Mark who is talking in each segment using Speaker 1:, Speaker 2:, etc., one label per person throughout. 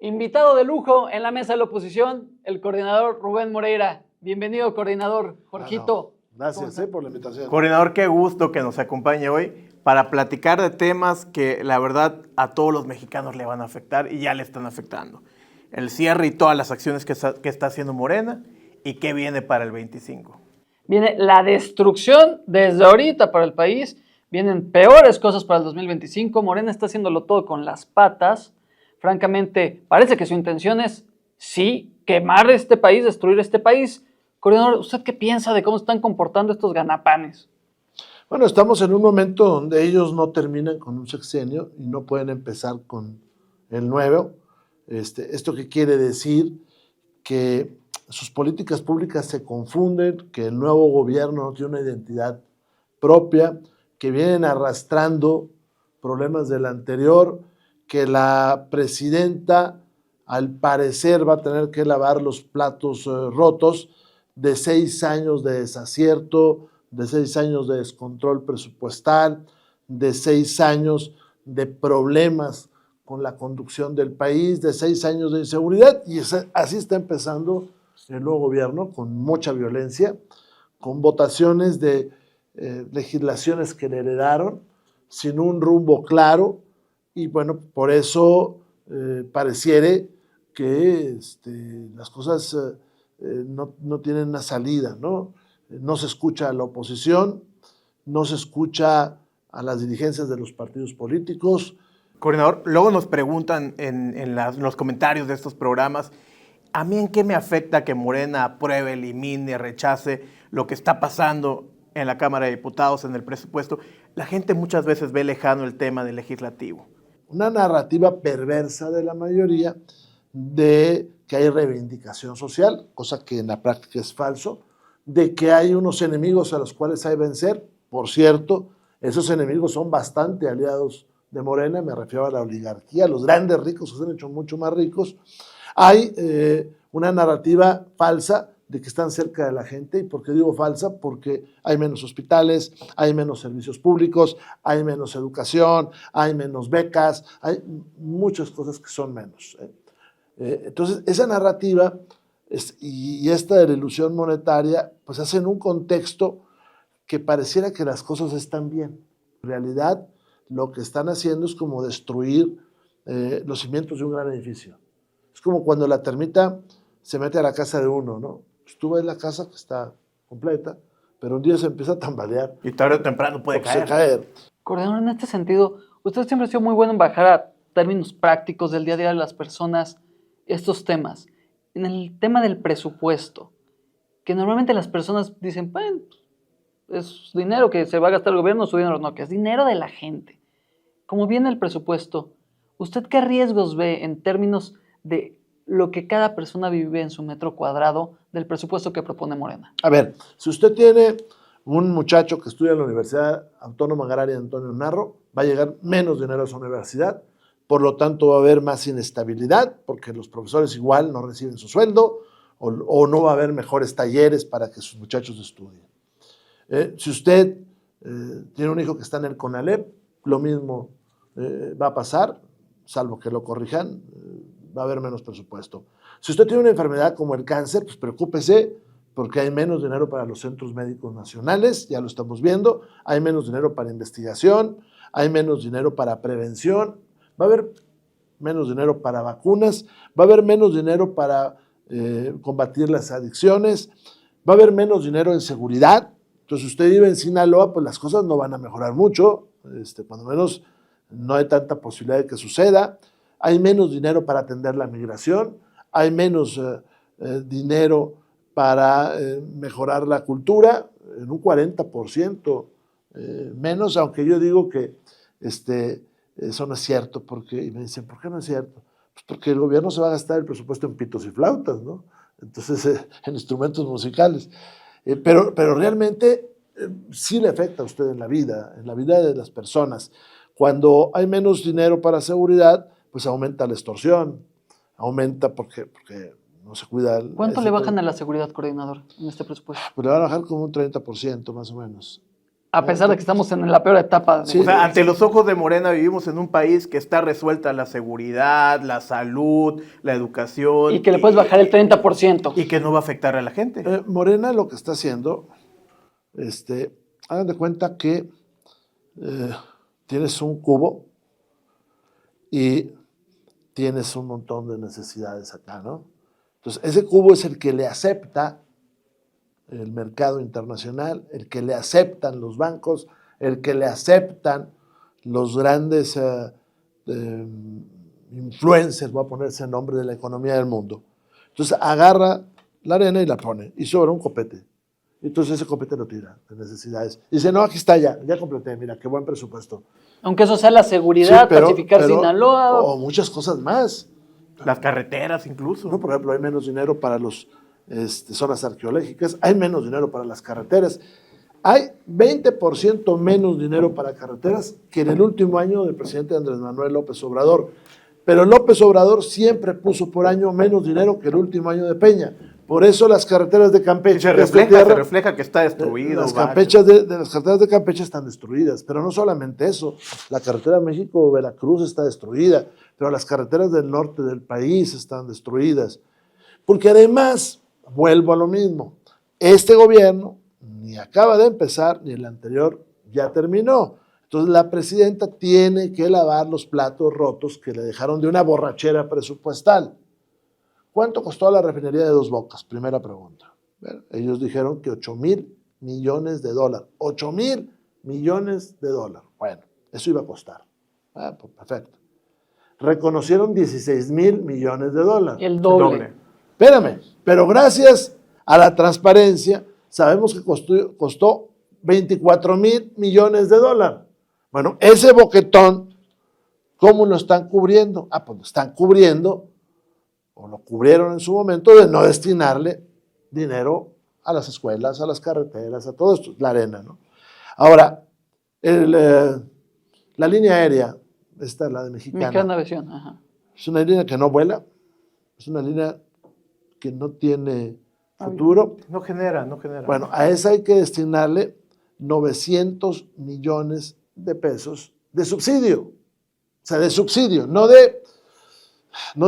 Speaker 1: Invitado de lujo en la mesa de la oposición, el coordinador Rubén Moreira. Bienvenido, coordinador. Jorgito.
Speaker 2: Gracias por la invitación.
Speaker 3: Coordinador, qué gusto que nos acompañe hoy para platicar de temas que la verdad a todos los mexicanos le van a afectar y ya le están afectando. El cierre y todas las acciones que está haciendo Morena y qué viene para el 25.
Speaker 1: Viene la destrucción desde ahorita para el país. Vienen peores cosas para el 2025. Morena está haciéndolo todo con las patas. Francamente, parece que su intención es, sí, quemar este país, destruir este país. Coordinador, ¿usted qué piensa de cómo están comportando estos ganapanes?
Speaker 2: Bueno, estamos en un momento donde ellos no terminan con un sexenio y no pueden empezar con el nuevo. ¿Esto qué quiere decir? Que sus políticas públicas se confunden, que el nuevo gobierno no tiene una identidad propia, que vienen arrastrando problemas del anterior, que la presidenta al parecer va a tener que lavar los platos rotos de 6 años de desacierto, de 6 años de descontrol presupuestal, de 6 años de problemas con la conducción del país, de 6 años de inseguridad, y así está empezando el nuevo gobierno, con mucha violencia, con votaciones de legislaciones que le heredaron, sin un rumbo claro, y bueno, por eso pareciere que las cosas no tienen una salida, ¿no? No se escucha a la oposición, no se escucha a las dirigencias de los partidos políticos.
Speaker 3: Coordinador, luego nos preguntan en los comentarios de estos programas, ¿a mí en qué me afecta que Morena apruebe, elimine, rechace lo que está pasando en la Cámara de Diputados, en el presupuesto? La gente muchas veces ve lejano el tema del legislativo.
Speaker 2: Una narrativa perversa de la mayoría de que hay reivindicación social, cosa que en la práctica es falso, de que hay unos enemigos a los cuales hay que vencer. Por cierto, esos enemigos son bastante aliados de Morena, me refiero a la oligarquía, los grandes ricos que se han hecho mucho más ricos. Hay una narrativa falsa de que están cerca de la gente. ¿Y por qué digo falsa? Porque hay menos hospitales, hay menos servicios públicos, hay menos educación, hay menos becas, hay muchas cosas que son menos. Entonces, esa narrativa y esta de la ilusión monetaria, pues hacen un contexto que pareciera que las cosas están bien. En realidad, lo que están haciendo es como destruir los cimientos de un gran edificio. Es como cuando la termita se mete a la casa de uno, ¿no? Pues tú ves la casa que está completa, pero un día se empieza a tambalear.
Speaker 3: Y tarde o temprano puede
Speaker 2: caer.
Speaker 1: Coordinador, en este sentido, usted siempre ha sido muy bueno en bajar a términos prácticos del día a día de las personas estos temas. En el tema del presupuesto, que normalmente las personas dicen, bueno, es dinero que se va a gastar el gobierno, su dinero no, que es dinero de la gente. Como viene el presupuesto, ¿usted qué riesgos ve en términos de lo que cada persona vive en su metro cuadrado del presupuesto que propone Morena?
Speaker 2: A ver, si usted tiene un muchacho que estudia en la Universidad Autónoma Agraria Antonio Narro, va a llegar menos dinero a su universidad, por lo tanto va a haber más inestabilidad, porque los profesores igual no reciben su sueldo, o no va a haber mejores talleres para que sus muchachos estudien. Si usted tiene un hijo que está en el CONALEP, lo mismo va a pasar, salvo que lo corrijan, va a haber menos presupuesto. Si usted tiene una enfermedad como el cáncer, pues preocúpese, porque hay menos dinero para los centros médicos nacionales, ya lo estamos viendo, hay menos dinero para investigación, hay menos dinero para prevención, va a haber menos dinero para vacunas, va a haber menos dinero para combatir las adicciones, va a haber menos dinero en seguridad. Entonces, si usted vive en Sinaloa, pues las cosas no van a mejorar mucho, cuando menos no hay tanta posibilidad de que suceda. Hay menos dinero para atender la migración, hay menos dinero para mejorar la cultura, en un 40% menos, aunque yo digo que eso no es cierto, porque, y me dicen, ¿por qué no es cierto? Pues porque el gobierno se va a gastar el presupuesto en pitos y flautas, ¿no? Entonces, en instrumentos musicales. Pero realmente sí le afecta a usted en la vida de las personas. Cuando hay menos dinero para seguridad, pues aumenta la extorsión, aumenta porque no se cuida.
Speaker 1: ¿Cuánto le bajan a la seguridad, coordinador, en este presupuesto?
Speaker 2: Pues le van a bajar como un 30% más o menos.
Speaker 1: A pesar de que estamos en la peor etapa.
Speaker 2: Sí.
Speaker 3: O sea, ante los ojos de Morena vivimos en un país que está resuelta la seguridad, la salud, la educación.
Speaker 1: Y que le puedes bajar el 30%.
Speaker 3: Y que no va a afectar a la gente.
Speaker 2: Morena lo que está haciendo, hagan de cuenta que tienes un cubo y tienes un montón de necesidades acá, ¿no? Entonces, ese cubo es el que le acepta el mercado internacional, el que le aceptan los bancos, el que le aceptan los grandes influencers, voy a poner ese nombre, de la economía del mundo. Entonces agarra la arena y la pone, y sobra un copete. Entonces ese copete lo tira de necesidades. Y dice, no, aquí está ya completé, mira, qué buen presupuesto.
Speaker 1: Aunque eso sea la seguridad,
Speaker 2: Sí,
Speaker 1: pacificar Sinaloa.
Speaker 2: O muchas cosas más.
Speaker 3: Las carreteras incluso.
Speaker 2: ¿No? Por ejemplo, hay menos dinero para las zonas arqueológicas, hay menos dinero para las carreteras. Hay 20% menos dinero para carreteras que en el último año del presidente Andrés Manuel López Obrador. Pero López Obrador siempre puso por año menos dinero que el último año de Peña. Por eso las carreteras de Campeche...
Speaker 3: Se refleja que está destruido.
Speaker 2: Las carreteras de Campeche están destruidas, pero no solamente eso. La carretera México-Veracruz está destruida, pero las carreteras del norte del país están destruidas. Porque además, vuelvo a lo mismo, este gobierno ni acaba de empezar, ni el anterior ya terminó. Entonces la presidenta tiene que lavar los platos rotos que le dejaron de una borrachera presupuestal. ¿Cuánto costó la refinería de Dos Bocas? Primera pregunta. Bueno, ellos dijeron que $8,000 millones. $8,000 millones. Bueno, eso iba a costar. Pues perfecto. Reconocieron $16,000 millones.
Speaker 1: El doble.
Speaker 2: Espérame, pero gracias a la transparencia sabemos que costó $24,000 millones. Bueno, ese boquetón, ¿cómo lo están cubriendo? Pues lo están cubriendo, o lo cubrieron en su momento, de no destinarle dinero a las escuelas, a las carreteras, a todo esto, la arena, ¿no? Ahora, la línea aérea, esta es la de
Speaker 1: Mexicana Aviación, ajá.
Speaker 2: Es una línea que no vuela, es una línea que no tiene futuro.
Speaker 3: No genera.
Speaker 2: Bueno, a esa hay que destinarle 900 millones de pesos de subsidio. O sea, de subsidio, no de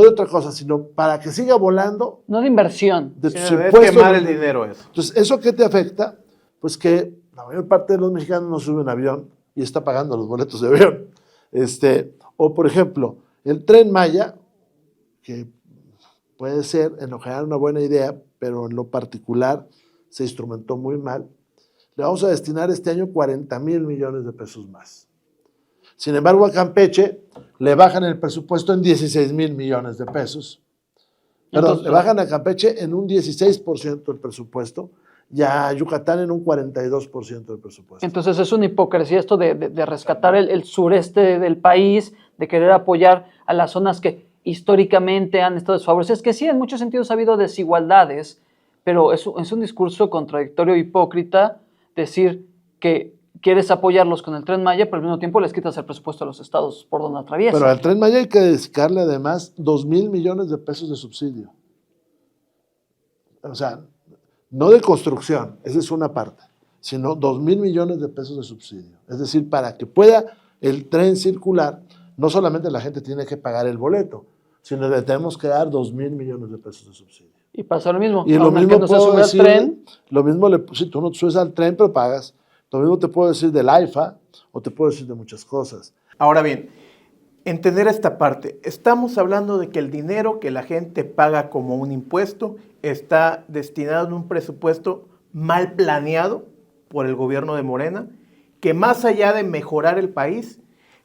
Speaker 2: otra cosa, sino para que siga volando.
Speaker 1: No de inversión.
Speaker 2: De
Speaker 3: Es quemar el dinero eso.
Speaker 2: Entonces, ¿eso qué te afecta? Pues que la mayor parte de los mexicanos no suben avión y está pagando los boletos de avión. O, por ejemplo, el Tren Maya, que puede ser en lo general una buena idea, pero en lo particular se instrumentó muy mal. Le vamos a destinar este año 40,000 millones de pesos más. Sin embargo, a Campeche le bajan el presupuesto en 16,000 millones de pesos. Perdón,
Speaker 1: Entonces,
Speaker 2: le bajan a Campeche en un 16% del presupuesto y a Yucatán en un 42% del presupuesto.
Speaker 1: Entonces es una hipocresía esto de rescatar el sureste del país, de querer apoyar a las zonas que históricamente han estado desfavorecidas, que sí, en muchos sentidos ha habido desigualdades, pero es un discurso contradictorio, hipócrita, decir que quieres apoyarlos con el Tren Maya, pero al mismo tiempo les quitas el presupuesto a los estados por donde atraviesa.
Speaker 2: Pero al Tren Maya hay que dedicarle además 2,000 millones de pesos de subsidio. O sea, no de construcción, esa es una parte, sino 2,000 millones de pesos de subsidio. Es decir, para que pueda el tren circular, no solamente la gente tiene que pagar el boleto, sino le tenemos que dar 2,000 millones de pesos de subsidio.
Speaker 1: Y pasa lo mismo.
Speaker 2: Y lo mismo
Speaker 1: no se
Speaker 2: puedo
Speaker 1: sube
Speaker 2: decir,
Speaker 1: al tren.
Speaker 2: lo mismo si tú no te subes al tren, pero pagas. Lo mismo te puedo decir del AIFA o te puedo decir de muchas cosas.
Speaker 3: Ahora bien, entender esta parte. Estamos hablando de que el dinero que la gente paga como un impuesto está destinado en un presupuesto mal planeado por el gobierno de Morena, que más allá de mejorar el país,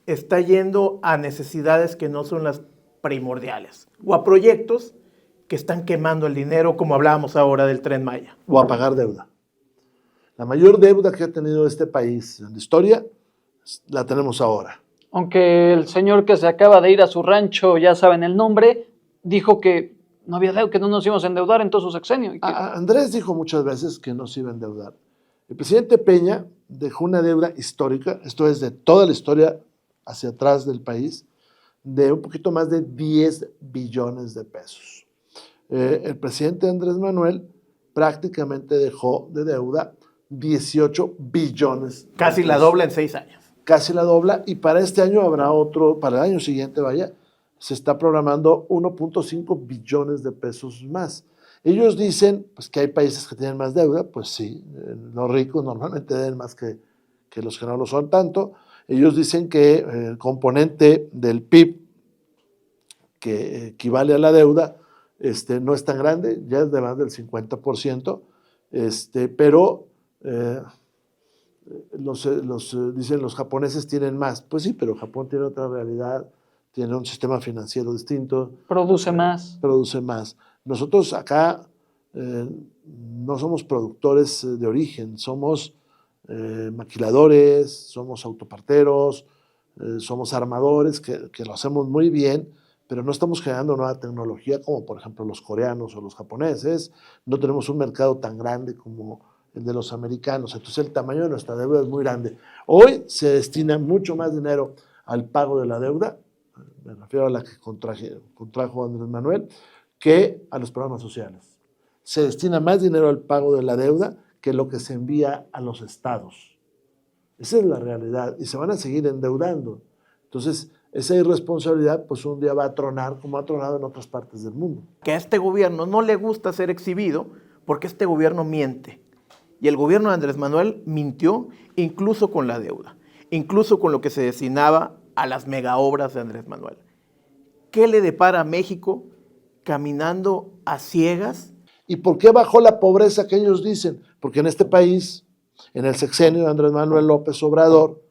Speaker 3: está yendo a necesidades que no son las primordiales, o a proyectos que están quemando el dinero, como hablábamos ahora del Tren Maya.
Speaker 2: O a pagar deuda. La mayor deuda que ha tenido este país en la historia la tenemos ahora.
Speaker 1: Aunque el señor que se acaba de ir a su rancho, ya saben el nombre, dijo que no había deuda, que no nos íbamos a endeudar en todo su sexenio. Y que...
Speaker 2: Andrés dijo muchas veces que no se iba a endeudar. El presidente Peña dejó una deuda histórica, esto es de toda la historia hacia atrás del país, de un poquito más de 10 billones de pesos. El presidente Andrés Manuel prácticamente dejó de deuda 18 billones.
Speaker 3: Casi la dobla en 6 años.
Speaker 2: Casi la dobla, y para este año habrá otro, para el año siguiente, vaya, se está programando 1.5 billones de pesos más. Ellos dicen pues, que hay países que tienen más deuda, pues sí, los ricos normalmente deben más que los que no lo son tanto. Ellos dicen que el componente del PIB que equivale a la deuda no es tan grande, ya es de más del 50%, pero dicen los japoneses tienen más. Pues sí, pero Japón tiene otra realidad, tiene un sistema financiero distinto.
Speaker 1: Produce más.
Speaker 2: Produce más. Nosotros acá no somos productores de origen, somos maquiladores, somos autoparteros, somos armadores, que lo hacemos muy bien, pero no estamos generando nueva tecnología como por ejemplo los coreanos o los japoneses. No tenemos un mercado tan grande como el de los americanos, entonces el tamaño de nuestra deuda es muy grande. Hoy se destina mucho más dinero al pago de la deuda, me refiero a la que contrajo Andrés Manuel, que a los programas sociales. Se destina más dinero al pago de la deuda que lo que se envía a los estados. Esa es la realidad, y se van a seguir endeudando. Entonces, esa irresponsabilidad, pues un día va a tronar como ha tronado en otras partes del mundo.
Speaker 3: Que a este gobierno no le gusta ser exhibido porque este gobierno miente. Y el gobierno de Andrés Manuel mintió incluso con la deuda, incluso con lo que se destinaba a las megaobras de Andrés Manuel. ¿Qué le depara a México caminando a ciegas?
Speaker 2: ¿Y por qué bajó la pobreza que ellos dicen? Porque en este país, en el sexenio de Andrés Manuel López Obrador,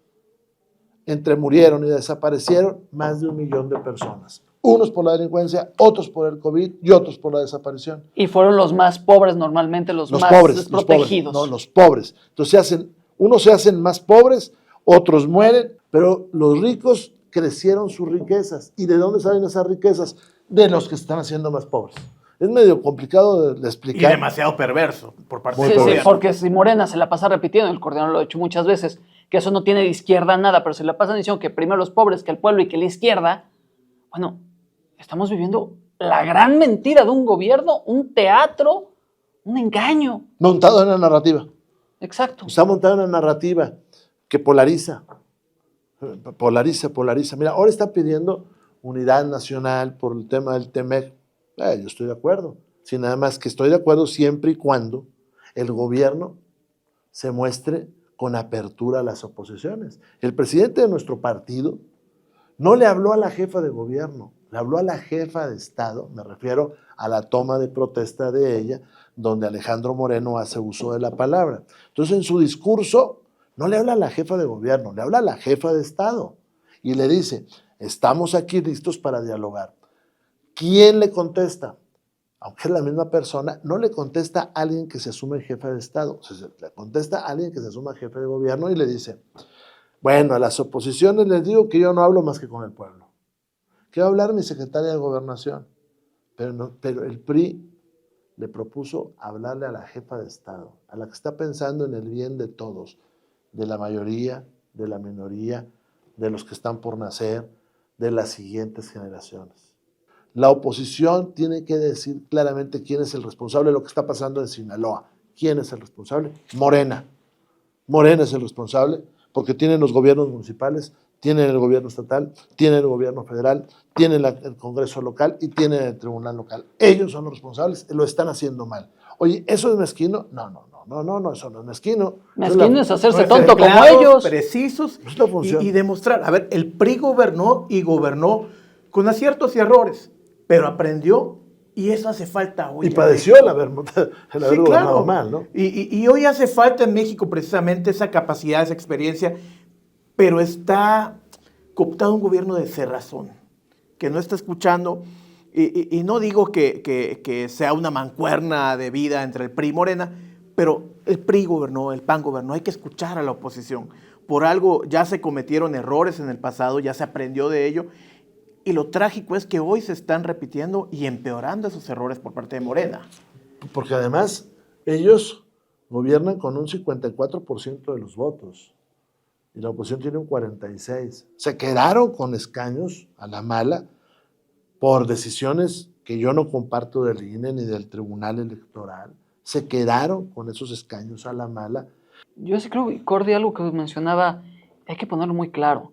Speaker 2: entre murieron y desaparecieron más de 1 millón de personas. Unos por la delincuencia, otros por el COVID y otros por la desaparición.
Speaker 1: Y fueron los más pobres normalmente, los más
Speaker 2: pobres,
Speaker 1: desprotegidos.
Speaker 2: Los pobres. Entonces unos se hacen más pobres, otros mueren, pero los ricos crecieron sus riquezas. ¿Y de dónde salen esas riquezas? De los que se están haciendo más pobres. Es medio complicado de explicar.
Speaker 3: Y demasiado perverso por parte
Speaker 1: Sí,
Speaker 3: del
Speaker 1: sí,
Speaker 3: gobierno.
Speaker 1: porque si Morena se la pasa repitiendo, el coordinador lo ha hecho muchas veces, que eso no tiene de izquierda nada, pero se la pasan diciendo que primero los pobres, que el pueblo y que la izquierda. Bueno, estamos viviendo la gran mentira de un gobierno, un teatro, un engaño.
Speaker 2: Montado en la narrativa.
Speaker 1: Exacto.
Speaker 2: Está montado en una narrativa que polariza. Polariza. Mira, ahora está pidiendo unidad nacional por el tema del TEMEC. Yo estoy de acuerdo. Sí, nada más que estoy de acuerdo siempre y cuando el gobierno se muestre con apertura a las oposiciones. El presidente de nuestro partido no le habló a la jefa de gobierno, le habló a la jefa de Estado, me refiero a la toma de protesta de ella, donde Alejandro Moreno hace uso de la palabra. Entonces, en su discurso, no le habla a la jefa de gobierno, le habla a la jefa de Estado y le dice, estamos aquí listos para dialogar. ¿Quién le contesta? Aunque es la misma persona, no le contesta a alguien que se asume jefe de Estado, le contesta a alguien que se asuma jefe de gobierno y le dice, bueno, a las oposiciones les digo que yo no hablo más que con el pueblo. ¿Qué va a hablar mi secretaria de Gobernación? Pero el PRI le propuso hablarle a la jefa de Estado, a la que está pensando en el bien de todos, de la mayoría, de la minoría, de los que están por nacer, de las siguientes generaciones. La oposición tiene que decir claramente quién es el responsable de lo que está pasando en Sinaloa. ¿Quién es el responsable? Morena. Morena es el responsable porque tienen los gobiernos municipales, tienen el gobierno estatal, tienen el gobierno federal, tienen el Congreso local y tienen el Tribunal local. Ellos son los responsables, lo están haciendo mal. Oye, ¿eso es mezquino? No, eso no es mezquino.
Speaker 1: Mezquino es hacerse
Speaker 3: Ser
Speaker 1: tonto como
Speaker 3: claros,
Speaker 1: ellos.
Speaker 3: precisos
Speaker 2: Es la función.
Speaker 3: y demostrar. A ver, el PRI gobernó con aciertos y errores, pero aprendió y eso hace falta hoy.
Speaker 2: Y padeció el haber
Speaker 3: Sí,
Speaker 2: gobernado
Speaker 3: claro.
Speaker 2: mal, ¿no?
Speaker 3: Y hoy hace falta en México precisamente esa capacidad, esa experiencia, pero está cooptado un gobierno de cerrazón, que no está escuchando, y no digo que sea una mancuerna de vida entre el PRI y Morena, pero el PRI gobernó, el PAN gobernó, hay que escuchar a la oposición. Por algo ya se cometieron errores en el pasado, ya se aprendió de ello, y lo trágico es que hoy se están repitiendo y empeorando esos errores por parte de Morena.
Speaker 2: Porque además ellos gobiernan con un 54% de los votos y la oposición tiene un 46%. Se quedaron con escaños a la mala por decisiones que yo no comparto del INE ni del Tribunal Electoral. Se quedaron con esos escaños a la mala
Speaker 1: Yo sí creo, Cordy, algo que mencionaba, hay que ponerlo muy claro.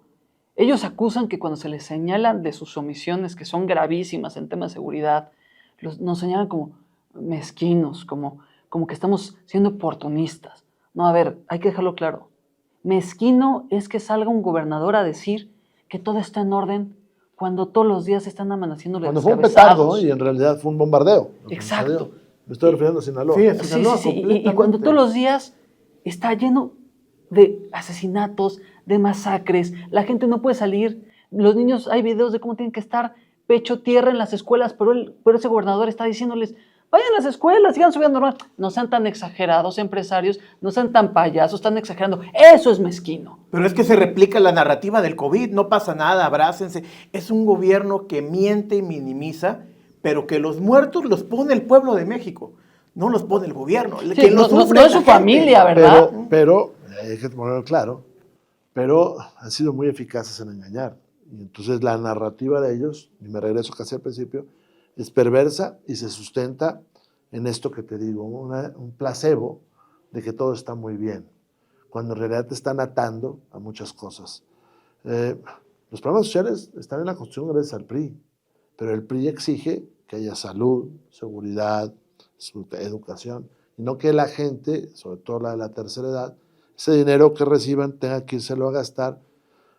Speaker 1: Ellos acusan que cuando se les señalan de sus omisiones, que son gravísimas en temas de seguridad, nos señalan como mezquinos, como que estamos siendo oportunistas. No, a ver, hay que dejarlo claro. Mezquino es que salga un gobernador a decir que todo está en orden cuando todos los días están amaneciendo
Speaker 2: Cuando fue un petardo y en realidad fue un bombardeo.
Speaker 1: Exacto.
Speaker 2: Me estoy refiriendo a Sinaloa.
Speaker 3: Sí,
Speaker 1: Sí. Y cuando todos los días está lleno de asesinatos, de masacres, la gente no puede salir, los niños, hay videos de cómo tienen que estar pecho tierra en las escuelas, pero ese gobernador está diciéndoles, vayan a las escuelas, sigan subiendo normal. No sean tan exagerados, empresarios, no sean tan payasos, están exagerando. Eso es mezquino.
Speaker 3: Pero es que se replica la narrativa del COVID, no pasa nada, abrácense. Es un gobierno que miente y minimiza, pero que los muertos los pone el pueblo de México, no los pone el gobierno.
Speaker 1: Sí,
Speaker 3: Quien los sufre
Speaker 1: no
Speaker 3: es
Speaker 1: es su
Speaker 3: la gente.
Speaker 1: familia, ¿verdad?
Speaker 2: Pero, hay que ponerlo claro, pero han sido muy eficaces en engañar. Y entonces la narrativa de ellos, y me regreso casi al principio, es perversa y se sustenta en esto que te digo, un placebo de que todo está muy bien, cuando en realidad te están atando a muchas cosas. Los programas sociales están en la Constitución gracias al PRI, pero el PRI exige que haya salud, seguridad, educación, y no que la gente, sobre todo la de la tercera edad, ese dinero que reciban tenga que írselo a gastar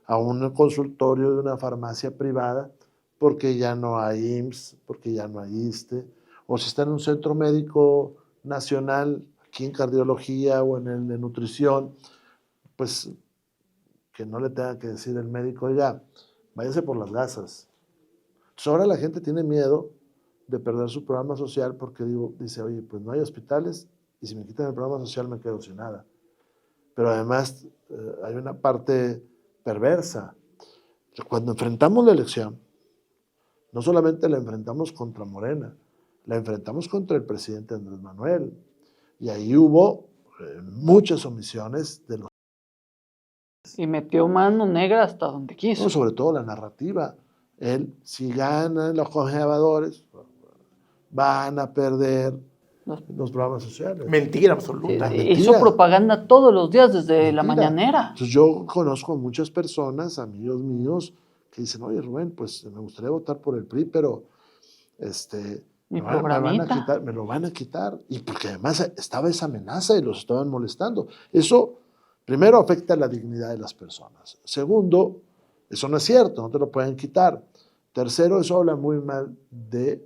Speaker 2: a un consultorio de una farmacia privada porque ya no hay IMSS, porque ya no hay ISSSTE, o si está en un centro médico nacional, aquí en cardiología o en el de nutrición, pues que no le tenga que decir el médico, oiga, váyase por las gasas. Entonces ahora la gente tiene miedo de perder su programa social porque dice, oye, pues no hay hospitales y si me quitan el programa social me quedo sin nada. Pero además hay una parte perversa. Cuando enfrentamos la elección, no solamente la enfrentamos contra Morena, la enfrentamos contra el presidente Andrés Manuel. Y ahí hubo muchas omisiones de los...
Speaker 1: Y metió mano negra hasta donde quiso.
Speaker 2: No, sobre todo la narrativa. Él, si ganan los conservadores, van a perder los programas sociales.
Speaker 3: Mentira absoluta.
Speaker 1: Sí, hizo propaganda todos los días desde la mañanera.
Speaker 2: Entonces yo conozco muchas personas, amigos míos, que dicen, oye Rubén, pues me gustaría votar por el PRI, pero me lo van a quitar. Y porque además estaba esa amenaza y los estaban molestando. Eso, primero, afecta la dignidad de las personas. Segundo, eso no es cierto, no te lo pueden quitar. Tercero, eso habla muy mal de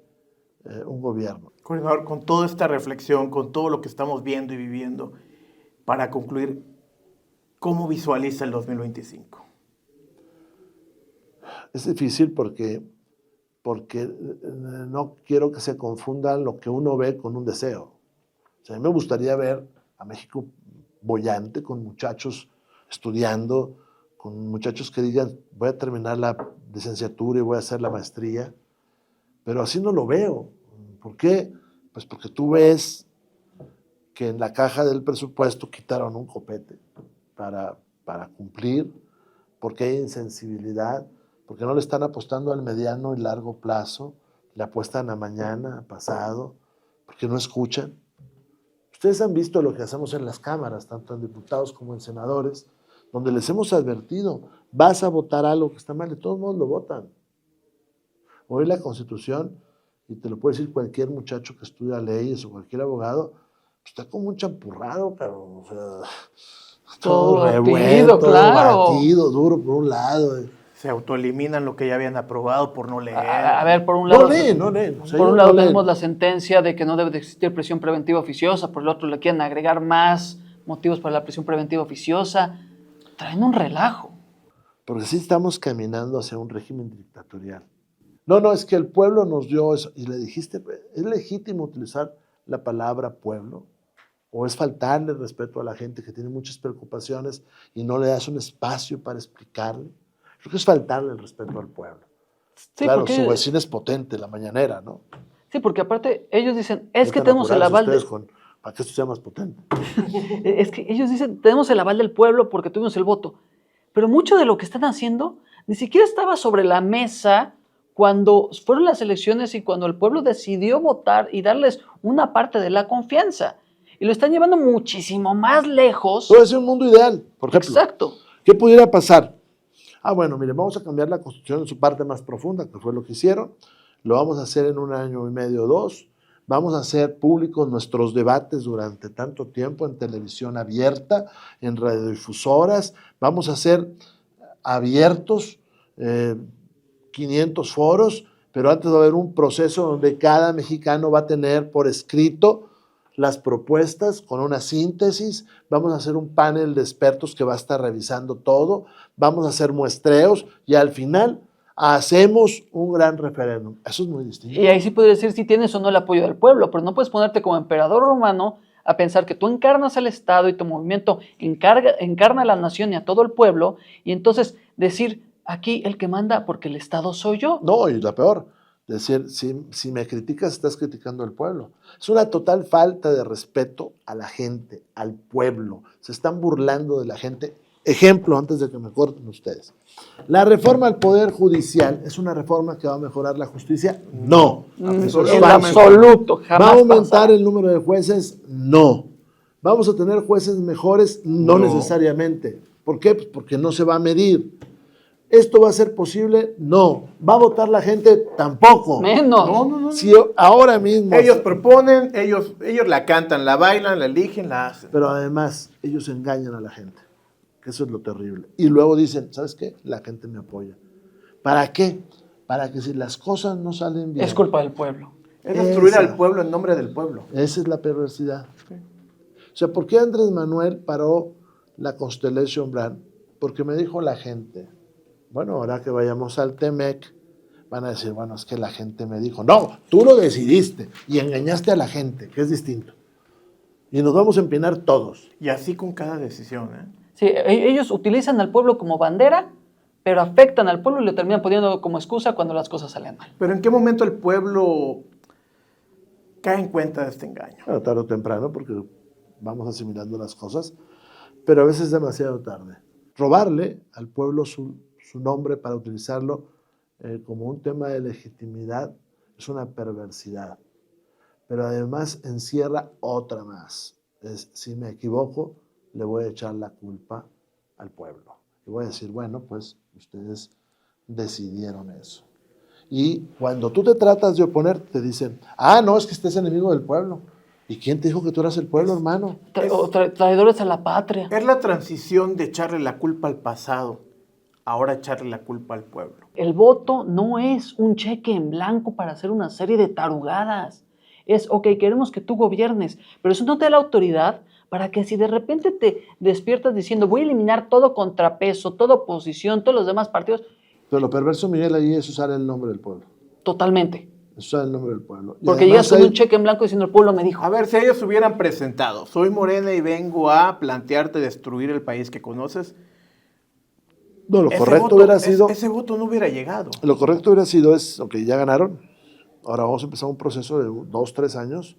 Speaker 2: un gobierno.
Speaker 3: Coordinador, con toda esta reflexión, con todo lo que estamos viendo y viviendo, para concluir, ¿cómo visualiza el 2025?
Speaker 2: Es difícil porque no quiero que se confundan lo que uno ve con un deseo. O sea, a mí me gustaría ver a México bollante, con muchachos estudiando, con muchachos que digan, voy a terminar la licenciatura y voy a hacer la maestría, pero así no lo veo. ¿Por qué? Pues porque tú ves que en la caja del presupuesto quitaron un copete para cumplir, porque hay insensibilidad, porque no le están apostando al mediano y largo plazo, le apuestan a mañana, a pasado, porque no escuchan. Ustedes han visto lo que hacemos en las cámaras, tanto en diputados como en senadores, donde les hemos advertido, vas a votar algo que está mal, de todos modos lo votan. Hoy la Constitución, y te lo puede decir cualquier muchacho que estudia leyes o cualquier abogado, pues está como un champurrado, pero o sea, todo revuelto,
Speaker 1: claro.
Speaker 2: batido, duro por un lado.
Speaker 3: Se autoeliminan lo que ya habían aprobado por no leer.
Speaker 1: A ver, por un lado,
Speaker 2: no leen.
Speaker 1: Por un lado tenemos la sentencia de que no debe de existir prisión preventiva oficiosa, por el otro le quieren agregar más motivos para la prisión preventiva oficiosa. Traen un relajo.
Speaker 2: Porque sí estamos caminando hacia un régimen dictatorial. No, es que el pueblo nos dio eso. Y le dijiste, ¿es legítimo utilizar la palabra pueblo? ¿O es faltarle respeto a la gente que tiene muchas preocupaciones y no le das un espacio para explicarle? Creo que es faltarle el respeto al pueblo. Sí, claro, su vecina es potente, la mañanera, ¿no?
Speaker 1: Sí, porque aparte ellos dicen, es que tenemos el aval
Speaker 2: ¿Para que esto sea más potente?
Speaker 1: Es que ellos dicen, tenemos el aval del pueblo porque tuvimos el voto. Pero mucho de lo que están haciendo ni siquiera estaba sobre la mesa cuando fueron las elecciones y cuando el pueblo decidió votar y darles una parte de la confianza. Y lo están llevando muchísimo más lejos.
Speaker 2: Puede ser un mundo ideal, por ejemplo.
Speaker 1: Exacto.
Speaker 2: ¿Qué pudiera pasar? Bueno, mire, vamos a cambiar la Constitución en su parte más profunda, que fue lo que hicieron. Lo vamos a hacer en 1 año y medio o 2. Vamos a hacer públicos nuestros debates durante tanto tiempo en televisión abierta, en radiodifusoras. Vamos a hacer abiertos 500 foros, pero antes va a haber un proceso donde cada mexicano va a tener por escrito las propuestas con una síntesis. Vamos a hacer un panel de expertos que va a estar revisando todo. Vamos a hacer muestreos y al final hacemos un gran referéndum. Eso es muy distinto.
Speaker 1: Y ahí sí podría decir si tienes o no el apoyo del pueblo, pero no puedes ponerte como emperador romano a pensar que tú encarnas al Estado y tu movimiento encarna a la nación y a todo el pueblo, y entonces decir, aquí el que manda porque el Estado soy yo.
Speaker 2: No, y la peor, decir, si me criticas, estás criticando al pueblo. Es una total falta de respeto a la gente, al pueblo. Se están burlando de la gente. Ejemplo, antes de que me corten ustedes. ¿La reforma al Poder Judicial es una reforma que va a mejorar la justicia? No.
Speaker 1: En absoluto, jamás.
Speaker 2: ¿Va a aumentar el número de jueces? No. ¿Vamos a tener jueces mejores? No necesariamente. ¿Por qué? Pues porque no se va a medir. ¿Esto va a ser posible? No. ¿Va a votar la gente? Tampoco.
Speaker 1: Menos.
Speaker 3: No.
Speaker 2: Si ahora mismo...
Speaker 3: Ellos proponen, ellos la cantan, la bailan, la eligen, la hacen.
Speaker 2: Pero además, ellos engañan a la gente. Que eso es lo terrible. Y luego dicen, ¿sabes qué? La gente me apoya. ¿Para qué? Para que si las cosas no salen bien...
Speaker 1: Es culpa del pueblo.
Speaker 3: Es destruir al pueblo en nombre del pueblo.
Speaker 2: Esa es la perversidad. Sí. O sea, ¿por qué Andrés Manuel paró la Constellation Brand? Porque me dijo la gente, bueno, ahora que vayamos al Temec, van a decir, bueno, es que la gente me dijo. No, tú lo decidiste y engañaste a la gente, que es distinto. Y nos vamos a empinar todos.
Speaker 3: Y así con cada decisión, ¿eh?
Speaker 1: Sí, ellos utilizan al pueblo como bandera, pero afectan al pueblo y lo terminan poniendo como excusa cuando las cosas salen mal.
Speaker 3: Pero ¿en qué momento el pueblo cae en cuenta de este engaño?
Speaker 2: Bueno, tarde o temprano, porque vamos asimilando las cosas, pero a veces es demasiado tarde. Robarle al pueblo su nombre para utilizarlo como un tema de legitimidad es una perversidad, pero además encierra otra más. Si me equivoco, le voy a echar la culpa al pueblo. Y voy a decir, bueno, pues ustedes decidieron eso. Y cuando tú te tratas de oponer, te dicen, no, es que estés enemigo del pueblo. ¿Y quién te dijo que tú eras el pueblo, hermano?
Speaker 1: Traidores a la patria.
Speaker 3: Es la transición de echarle la culpa al pasado, ahora echarle la culpa al pueblo.
Speaker 1: El voto no es un cheque en blanco para hacer una serie de tarugadas. Es, ok, queremos que tú gobiernes, pero eso no te da la autoridad para que si de repente te despiertas diciendo voy a eliminar todo contrapeso, toda oposición, todos los demás partidos.
Speaker 2: Pero lo perverso, Miguel, ahí es usar el nombre del pueblo.
Speaker 1: Totalmente.
Speaker 2: Usar el nombre del pueblo. Y
Speaker 1: porque llegas con un cheque en blanco diciendo el pueblo me dijo.
Speaker 3: A ver, si ellos hubieran presentado, soy Morena y vengo a plantearte destruir el país que conoces.
Speaker 2: No, lo correcto hubiera sido...
Speaker 3: Ese voto no hubiera llegado.
Speaker 2: Lo correcto hubiera sido ok, ya ganaron. Ahora vamos a empezar un proceso de 2, 3 años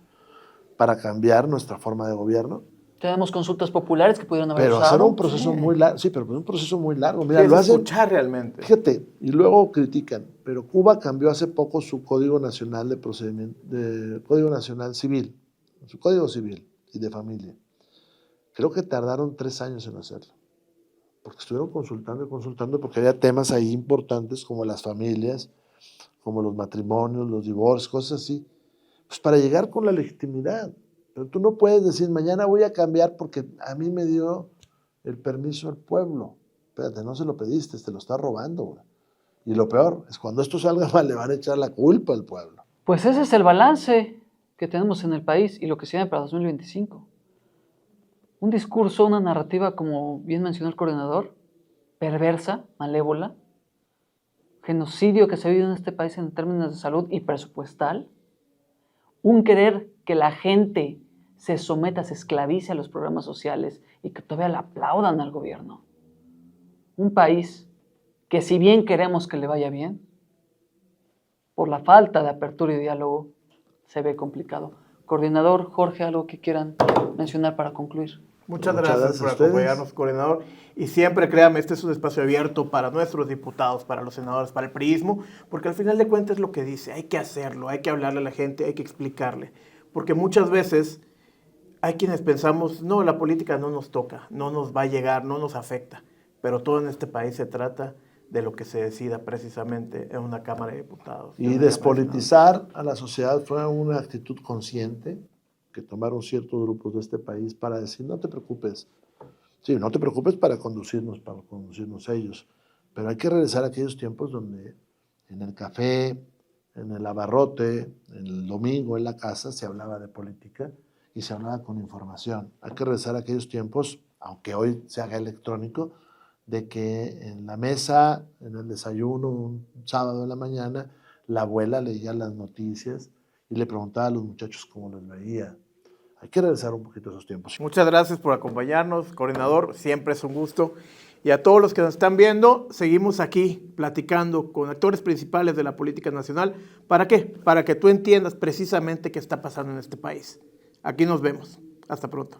Speaker 2: para cambiar nuestra forma de gobierno.
Speaker 1: Tenemos consultas populares que pudieron haber usado.
Speaker 2: Pero hacer un proceso muy largo. Sí, pero un proceso muy largo. Mira,
Speaker 3: sí,
Speaker 2: lo hacen,
Speaker 3: escuchar realmente.
Speaker 2: Fíjate, y luego critican. Pero Cuba cambió hace poco su Código Nacional Código Nacional Civil, su Código Civil y de Familia. Creo que tardaron 3 años en hacerlo. Porque estuvieron consultando y consultando porque había temas ahí importantes como las familias, como los matrimonios, los divorcios, cosas así. Pues para llegar con la legitimidad. Pero tú no puedes decir, mañana voy a cambiar porque a mí me dio el permiso el pueblo. Espérate, no se lo pediste, te lo está robando, güey. Y lo peor es cuando esto salga mal, le van a echar la culpa al pueblo.
Speaker 1: Pues ese es el balance que tenemos en el país y lo que se viene para 2025. Un discurso, una narrativa, como bien mencionó el coordinador, perversa, malévola, genocidio que se vive en este país en términos de salud y presupuestal, un querer que la gente se someta, se esclavice a los programas sociales y que todavía le aplaudan al gobierno. Un país que si bien queremos que le vaya bien, por la falta de apertura y diálogo, se ve complicado. Coordinador, Jorge, ¿algo que quieran mencionar para concluir?
Speaker 3: Muchas gracias por acompañarnos, coordinador. Y siempre, créame, este es un espacio abierto para nuestros diputados, para los senadores, para el priismo, porque al final de cuentas es lo que dice, hay que hacerlo, hay que hablarle a la gente, hay que explicarle. Porque muchas veces Hay quienes pensamos, no, la política no nos toca, no nos va a llegar, no nos afecta, pero todo en este país se trata de lo que se decida precisamente en una Cámara de Diputados.
Speaker 2: Y despolitizar a la sociedad fue una actitud consciente que tomaron ciertos grupos de este país para decir, no te preocupes, sí, no te preocupes para conducirnos ellos, pero hay que regresar a aquellos tiempos donde en el café, en el abarrote, el domingo en la casa se hablaba de política y se hablaba con información. Hay que regresar a aquellos tiempos, aunque hoy se haga electrónico, de que en la mesa, en el desayuno, un sábado de la mañana, la abuela leía las noticias y le preguntaba a los muchachos cómo les veía. Hay que regresar un poquito a esos tiempos.
Speaker 3: Muchas gracias por acompañarnos, coordinador, siempre es un gusto. Y a todos los que nos están viendo, seguimos aquí platicando con actores principales de la política nacional. ¿Para qué? Para que tú entiendas precisamente qué está pasando en este país. Aquí nos vemos. Hasta pronto.